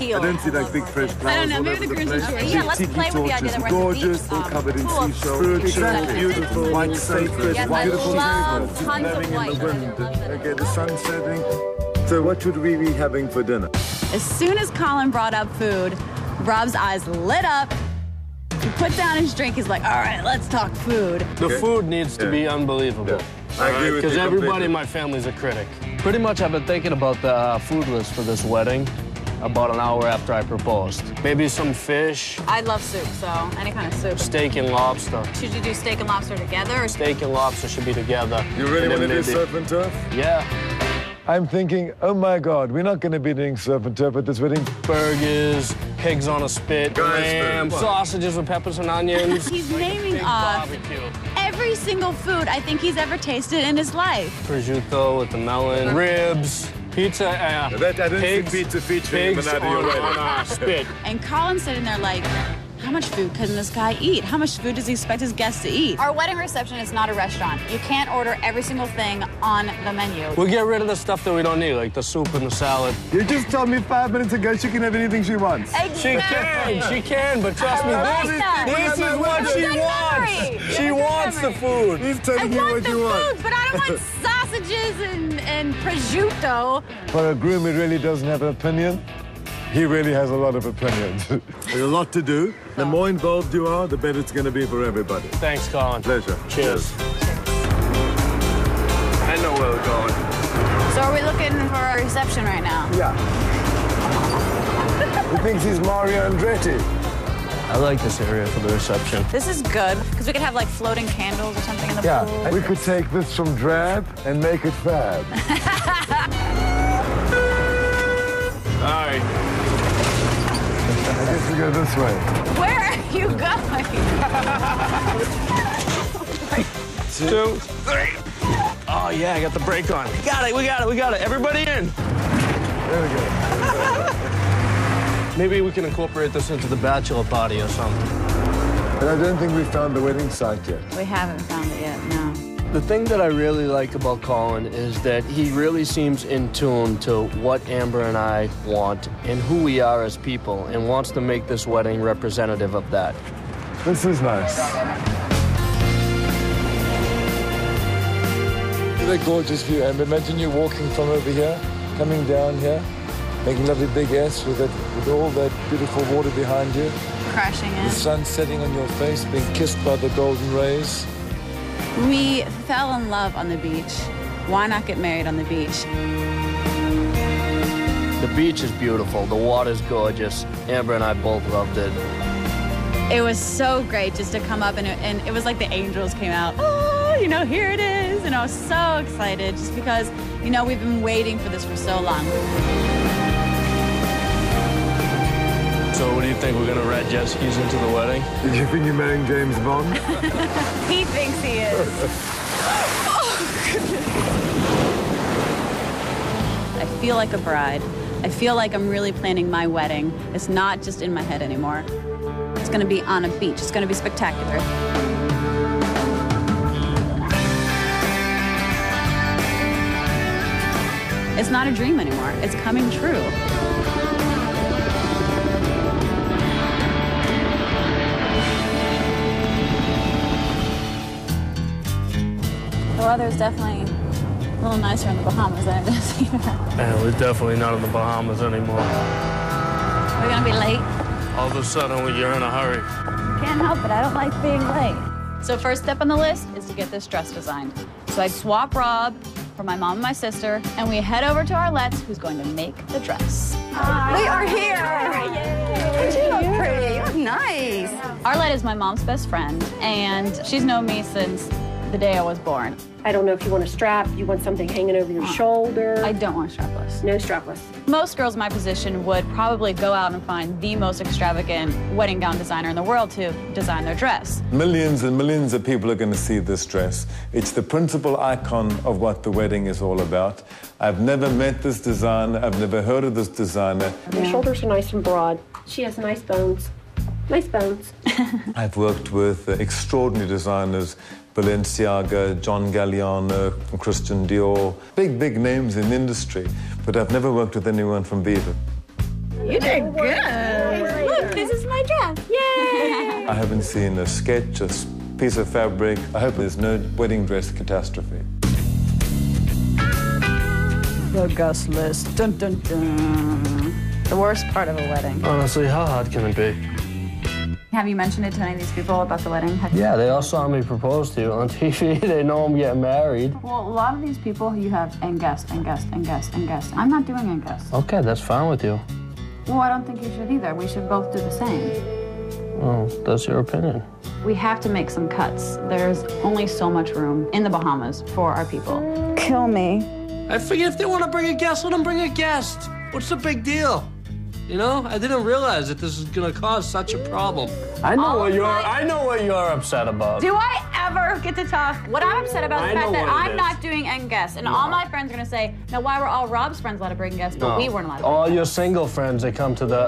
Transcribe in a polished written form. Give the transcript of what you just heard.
teal. I don't see like big fresh flowers. I don't know, maybe the grooms are short. Yeah, let's Tiki play with the idea torches, that we're at the gorgeous, beach. all covered in Full of seashell. fruit. Exactly, beautiful, white sacred, Yes, I beautiful love table, tons of blowing white. in the wind. Okay, the sun setting. So what should we be having for dinner? As soon as Colin brought up food, Rob's eyes lit up. He put down his drink. He's like, all right, let's talk food. The food needs to be unbelievable. I agree with you because everybody completely. in my family's a critic. Pretty much I've been thinking about the food list for this wedding about an hour after I proposed. Maybe some fish, I love soup, so any kind of soup. steak and lobster. Should you do steak and lobster together? Or Steak and lobster should be together. You really And want to then do maybe- surf and turf? Yeah. I'm thinking, oh my God, we're not going to be doing surf and turf at this wedding. Burgers, pigs on a spit, Guys, lamb, what? sausages with peppers and onions. He's Like a naming big off barbecue. every single food I think he's ever tasted in his life. Prosciutto with the melon, ribs, pizza, I don't pigs, see pizza featuring pigs even out of your wedding. on a spit. And Colin's sitting there like, how much food can this guy eat? How much food does he expect his guests to eat? Our wedding reception is not a restaurant. You can't order every single thing on the menu. We'll get rid of the stuff that we don't need, like the soup and the salad. You just told me 5 minutes ago she can have anything she wants. She can, but trust me, I like that. this is what she Good wants. memory. She Good wants the memory. food. He's I telling you want what the you want. food, but I don't want sausages and prosciutto. For a groom who really doesn't have an opinion, he really has a lot of opinions. There's a lot to do. The more involved you are, the better it's going to be for everybody. Thanks, Colin. Pleasure. Cheers. I know where we're going. So are we looking for a reception right now? Yeah. He thinks he's Mario Andretti. I like this area for the reception. This is good, because we could have like floating candles or something in the Yeah, pool. we could take this from drab and make it fab. All right. I guess we go this way. Where are you going? 2, 3. Oh, yeah, I got the brake on. We got it. Everybody in. There we go. Maybe we can incorporate this into the bachelor party or something. And I don't think we've found the wedding site yet. We haven't found it yet, no. The thing that I really like about Colin is that he really seems in tune to what Amber and I want and who we are as people, and wants to make this wedding representative of that. This is nice. What a gorgeous view, Amber. Imagine you walking from over here, coming down here, making a lovely big S with all that beautiful water behind you. Crashing in. The sun setting on your face, being kissed by the golden rays. We fell in love on the beach. Why not get married on the beach? The beach is beautiful. The water's gorgeous. Amber and I both loved it. It was so great just to come up and it was like the angels came out. Oh, you know, here it is. And I was so excited just because, you know, we've been waiting for this for so long. So what do you think? We're gonna ride jet skis into the wedding? Did you think you're marrying James Bond? He thinks he is. I feel like a bride. I feel like I'm really planning my wedding. It's not just in my head anymore. It's gonna be on a beach. It's gonna be spectacular. It's not a dream anymore. It's coming true. The weather is definitely a little nicer in the Bahamas than it is here. Yeah, we're definitely not in the Bahamas anymore. We're gonna be late. All of a sudden, you're in a hurry. Can't help it, I don't like being late. So first step on the list is to get this dress designed. So I swap Rob for my mom and my sister, and we head over to Arlette's, who's going to make the dress. We are here. You look pretty. You look nice. Arlette is my mom's best friend, and she's known me since the day I was born. I don't know if you want a strap, you want something hanging over your shoulder. I don't want strapless. No strapless. Most girls in my position would probably go out and find the most extravagant wedding gown designer in the world to design their dress. Millions and millions of people are going to see this dress. It's the principal icon of what the wedding is all about. I've never met this designer. I've never heard of this designer. Your shoulders are nice and broad. She has nice bones. Nice bones. I've worked with extraordinary designers, Balenciaga, John Galliano, Christian Dior, big names in the industry, but I've never worked with anyone from Viva. You did good. Look, this is my dress. Yay! I haven't seen a sketch, a piece of fabric. I hope there's no wedding dress catastrophe. The guest list. Dun, dun, dun. The worst part of a wedding. Honestly, how hard can it be? Have you mentioned it to any of these people about the wedding? Yeah, they all saw me propose to you on TV. They know I'm getting married. Well, a lot of these people, you have and guest, and guest, and guest, and guest. I'm not doing and guest. Okay, that's fine with you. Well, I don't think you should either. We should both do the same. Oh, that's your opinion. We have to make some cuts. There's only so much room in the Bahamas for our people. Kill me. I figured if they want to bring a guest, let them bring a guest. What's the big deal? You know, I didn't realize that this is gonna cause such a problem. I know what you're upset about. Do I ever get to talk? What I'm upset about is the fact that I'm not doing end guests, and all my friends are gonna say, now why were all Rob's friends allowed to bring guests, but we weren't allowed to bring All guests? your single friends that come to the